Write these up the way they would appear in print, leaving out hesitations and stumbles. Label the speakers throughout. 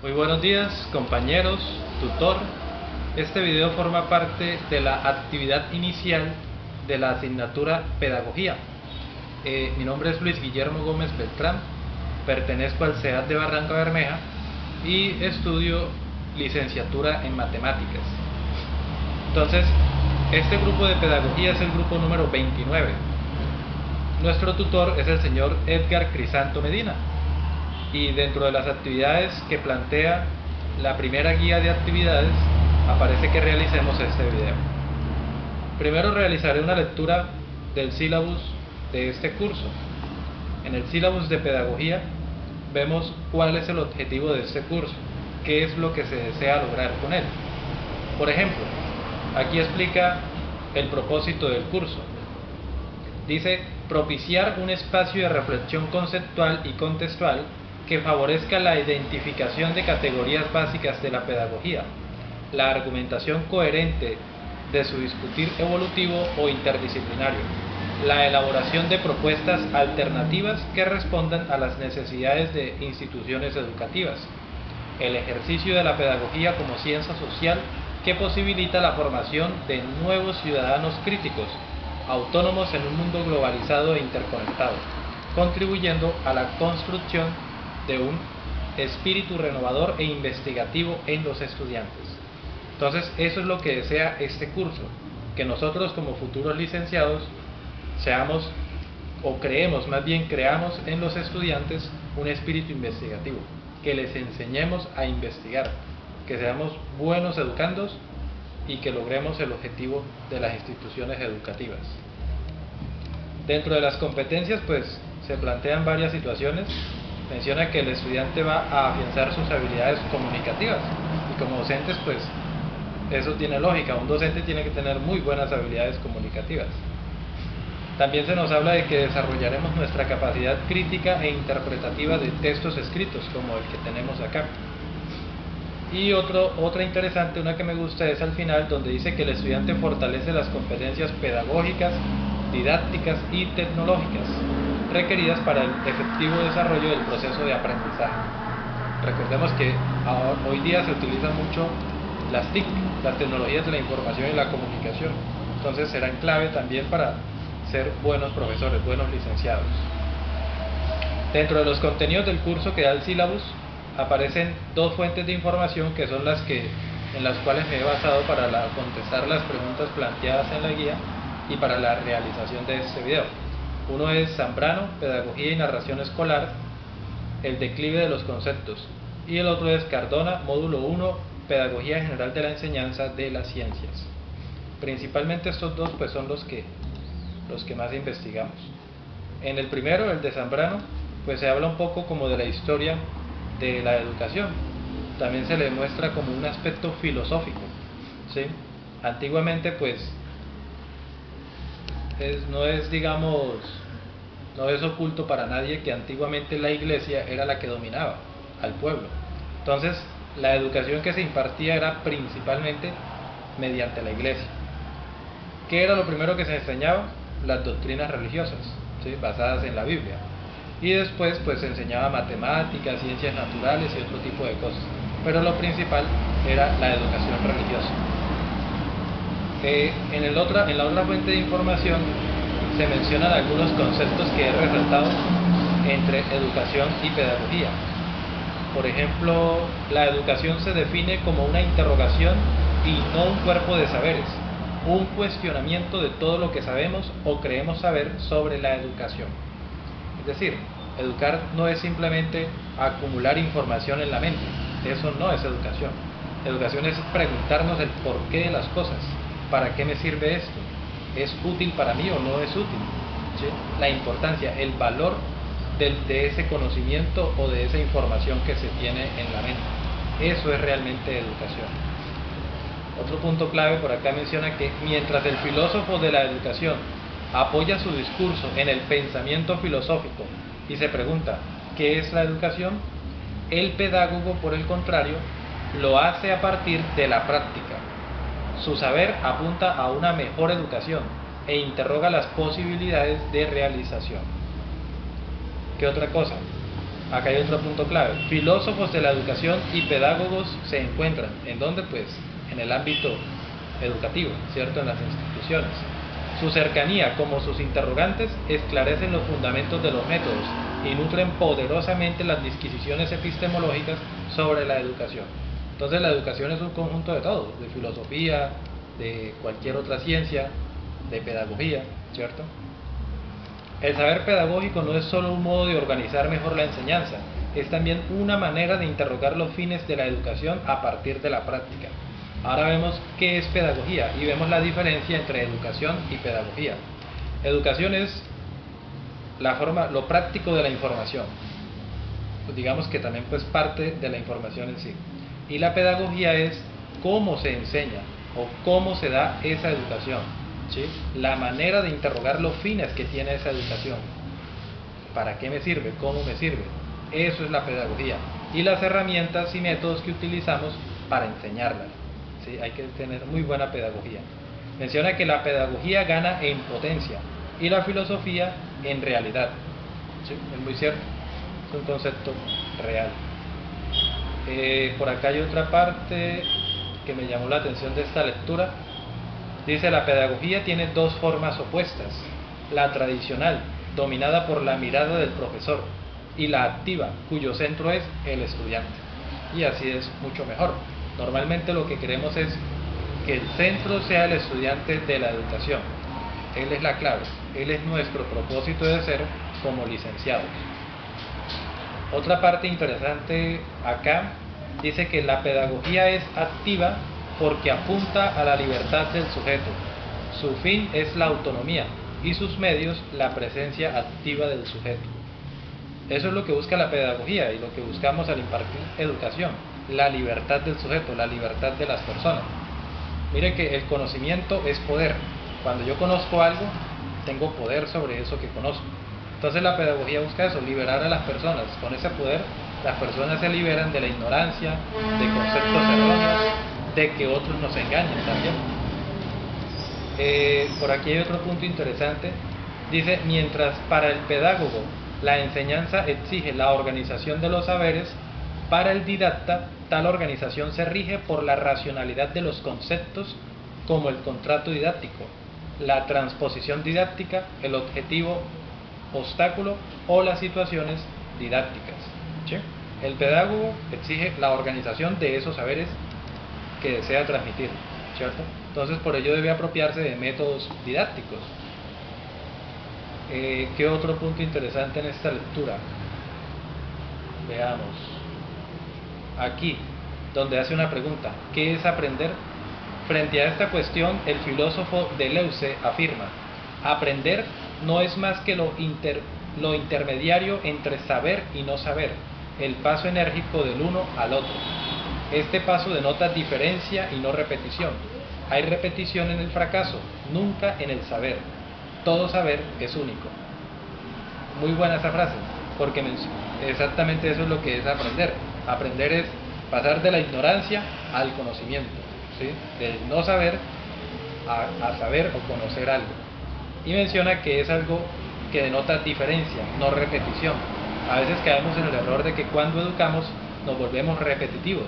Speaker 1: Muy buenos días, compañeros, tutor. Este video forma parte de la actividad inicial de la asignatura Pedagogía. Mi nombre es Luis Guillermo Gómez Beltrán, pertenezco al CEAD de Barranca Bermeja y estudio licenciatura en Matemáticas. Entonces, este grupo de Pedagogía es el grupo número 29. Nuestro tutor es el señor Edgar Crisanto Medina. Y dentro de las actividades que plantea la primera guía de actividades aparece que realicemos este video. Primero realizaré una lectura del sílabus de este curso. En el sílabus de pedagogía vemos cuál es el objetivo de este curso, qué es lo que se desea lograr con él. Por ejemplo, aquí explica el propósito del curso. Dice: propiciar un espacio de reflexión conceptual y contextual que favorezca la identificación de categorías básicas de la pedagogía, la argumentación coherente de su discutir evolutivo o interdisciplinario, la elaboración de propuestas alternativas que respondan a las necesidades de instituciones educativas, el ejercicio de la pedagogía como ciencia social que posibilita la formación de nuevos ciudadanos críticos, autónomos en un mundo globalizado e interconectado, contribuyendo a la construcción de un espíritu renovador e investigativo en los estudiantes. Entonces, eso es lo que desea este curso, que nosotros como futuros licenciados seamos, o creemos, más bien creamos en los estudiantes un espíritu investigativo, que les enseñemos a investigar, que seamos buenos educandos y que logremos el objetivo de las instituciones educativas. Dentro de las competencias, pues, se plantean varias situaciones. Menciona que el estudiante va a afianzar sus habilidades comunicativas y como docentes, pues eso tiene lógica, un docente tiene que tener muy buenas habilidades comunicativas. También se nos habla de que desarrollaremos nuestra capacidad crítica e interpretativa de textos escritos, como el que tenemos acá. Y otra interesante, una que me gusta, es al final, donde dice que el estudiante fortalece las competencias pedagógicas, didácticas y tecnológicas requeridas para el efectivo desarrollo del proceso de aprendizaje. Recordemos que hoy día se utilizan mucho las TIC, las tecnologías de la información y la comunicación, entonces serán clave también para ser buenos profesores, buenos licenciados. Dentro de los contenidos del curso que da el sílabus aparecen dos fuentes de información que son en las cuales me he basado para contestar las preguntas planteadas en la guía y para la realización de este video. Uno es Zambrano, Pedagogía y Narración Escolar, el declive de los conceptos, y el otro es Cardona, Módulo 1, Pedagogía General de la Enseñanza de las Ciencias. Principalmente estos dos pues son los que más investigamos. En el primero, el de Zambrano, pues se habla un poco como de la historia de la educación. También se le muestra como un aspecto filosófico, ¿sí? Antiguamente pues no es oculto para nadie que antiguamente la iglesia era la que dominaba al pueblo. Entonces, la educación que se impartía era principalmente mediante la iglesia. ¿Qué era lo primero que se enseñaba? Las doctrinas religiosas, ¿sí? Basadas en la Biblia. Y después pues se enseñaba matemáticas, ciencias naturales y otro tipo de cosas. Pero lo principal era la educación religiosa. En la otra fuente de información se mencionan algunos conceptos que he resaltado entre educación y pedagogía. Por ejemplo, la educación se define como una interrogación y no un cuerpo de saberes, un cuestionamiento de todo lo que sabemos o creemos saber sobre la educación. Es decir, educar no es simplemente acumular información en la mente, eso no es educación. Educación es preguntarnos el porqué de las cosas. ¿Para qué me sirve esto? ¿Es útil para mí o no es útil? ¿Sí? La importancia, el valor de ese conocimiento o de esa información que se tiene en la mente. Eso es realmente educación. Otro punto clave por acá menciona que mientras el filósofo de la educación apoya su discurso en el pensamiento filosófico y se pregunta ¿qué es la educación?, el pedagogo, por el contrario, lo hace a partir de la práctica. Su saber apunta a una mejor educación e interroga las posibilidades de realización. ¿Qué otra cosa? Acá hay otro punto clave. Filósofos de la educación y pedagogos se encuentran. ¿En dónde? Pues en el ámbito educativo, ¿cierto? En las instituciones. Su cercanía, como sus interrogantes, esclarecen los fundamentos de los métodos y nutren poderosamente las disquisiciones epistemológicas sobre la educación. Entonces la educación es un conjunto de todo, de filosofía, de cualquier otra ciencia, de pedagogía, ¿cierto? El saber pedagógico no es solo un modo de organizar mejor la enseñanza, es también una manera de interrogar los fines de la educación a partir de la práctica. Ahora vemos qué es pedagogía y vemos la diferencia entre educación y pedagogía. Educación es lo práctico de la información, pues digamos que también pues parte de la información en sí. Y la pedagogía es cómo se enseña o cómo se da esa educación, ¿sí? La manera de interrogar los fines que tiene esa educación. ¿Para qué me sirve? ¿Cómo me sirve? Eso es la pedagogía. Y las herramientas y métodos que utilizamos para enseñarla. ¿Sí? Hay que tener muy buena pedagogía. Menciona que la pedagogía gana en potencia y la filosofía en realidad. ¿Sí? Es muy cierto. Es un concepto real. Por acá hay otra parte que me llamó la atención de esta lectura. Dice: la pedagogía tiene dos formas opuestas: la tradicional, dominada por la mirada del profesor, y la activa, cuyo centro es el estudiante. Y así es mucho mejor. Normalmente lo que queremos es que el centro sea el estudiante de la educación. Él es la clave, él es nuestro propósito de ser como licenciados. Otra parte interesante acá dice que la pedagogía es activa porque apunta a la libertad del sujeto. Su fin es la autonomía y sus medios la presencia activa del sujeto. Eso es lo que busca la pedagogía y lo que buscamos al impartir educación: la libertad del sujeto, la libertad de las personas. Mire que el conocimiento es poder. Cuando yo conozco algo, tengo poder sobre eso que conozco. Entonces la pedagogía busca eso, liberar a las personas. Con ese poder, las personas se liberan de la ignorancia, de conceptos erróneos, de que otros nos engañen también. Por aquí hay otro punto interesante. Dice: mientras para el pedagogo la enseñanza exige la organización de los saberes, para el didacta tal organización se rige por la racionalidad de los conceptos, como el contrato didáctico, la transposición didáctica, el objetivo obstáculo o las situaciones didácticas. ¿Sí? El pedagogo exige la organización de esos saberes que desea transmitir, ¿cierto? Entonces por ello debe apropiarse de métodos didácticos. ¿Qué otro punto interesante en esta lectura? Veamos. Aquí, donde hace una pregunta: ¿qué es aprender? Frente a esta cuestión, el filósofo Deleuze afirma: aprender no es más que lo intermediario entre saber y no saber, el paso enérgico del uno al otro. Este paso denota diferencia y no repetición. Hay repetición en el fracaso, nunca en el saber. Todo saber es único. Muy buena esa frase, porque exactamente eso es lo que es aprender. Aprender es pasar de la ignorancia al conocimiento, ¿sí? Del no saber a saber o conocer algo. Y menciona que es algo que denota diferencia, no repetición. A veces caemos en el error de que cuando educamos nos volvemos repetitivos.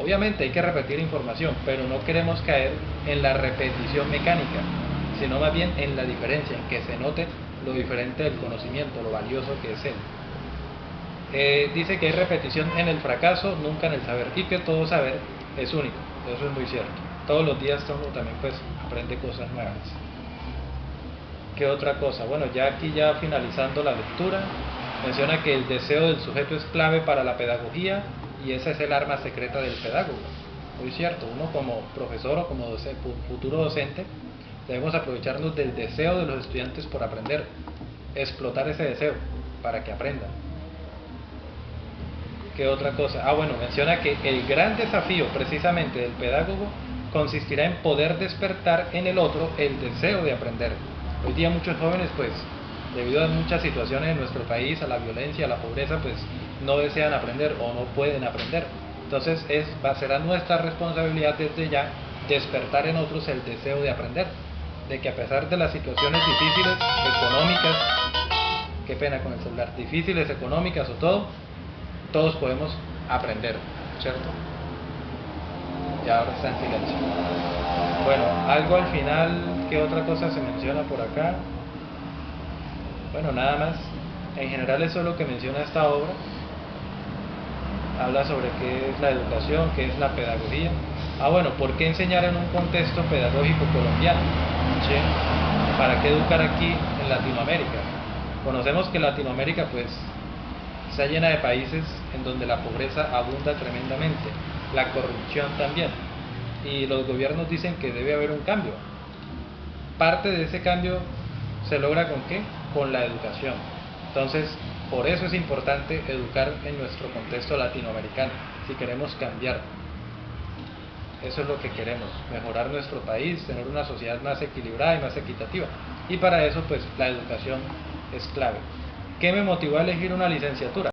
Speaker 1: Obviamente hay que repetir información, pero no queremos caer en la repetición mecánica, sino más bien en la diferencia, en que se note lo diferente del conocimiento, lo valioso que es él. Dice que hay repetición en el fracaso, nunca en el saber, y que todo saber es único. Eso es muy cierto. Todos los días uno también pues aprende cosas nuevas. ¿Qué otra cosa? Bueno, ya aquí ya finalizando la lectura, menciona que el deseo del sujeto es clave para la pedagogía y esa es el arma secreta del pedagogo. Muy cierto, uno como profesor o como futuro docente debemos aprovecharnos del deseo de los estudiantes por aprender, explotar ese deseo para que aprendan. ¿Qué otra cosa? Bueno, menciona que el gran desafío precisamente del pedagogo consistirá en poder despertar en el otro el deseo de aprender. Hoy día muchos jóvenes, pues, debido a muchas situaciones en nuestro país, a la violencia, a la pobreza, pues, no desean aprender o no pueden aprender. Entonces, será nuestra responsabilidad desde ya despertar en otros el deseo de aprender, de que a pesar de las situaciones difíciles, económicas, qué pena con el celular, difíciles, económicas o todo, todos podemos aprender, ¿cierto? Y ahora está en silencio. Bueno, algo al final, ¿qué otra cosa se menciona por acá? Bueno, nada más. En general eso es lo que menciona esta obra. Habla sobre qué es la educación, qué es la pedagogía. Bueno, ¿por qué enseñar en un contexto pedagógico colombiano? ¿Sí? ¿Para qué educar aquí en Latinoamérica? Conocemos que Latinoamérica pues está llena de países en donde la pobreza abunda tremendamente, la corrupción también, y los gobiernos dicen que debe haber un cambio. Parte de ese cambio se logra ¿con qué? Con la educación. Entonces, por eso es importante educar en nuestro contexto latinoamericano, si queremos cambiar. Eso es lo que queremos, mejorar nuestro país, tener una sociedad más equilibrada y más equitativa. Y para eso, pues, la educación es clave. ¿Qué me motivó a elegir una licenciatura?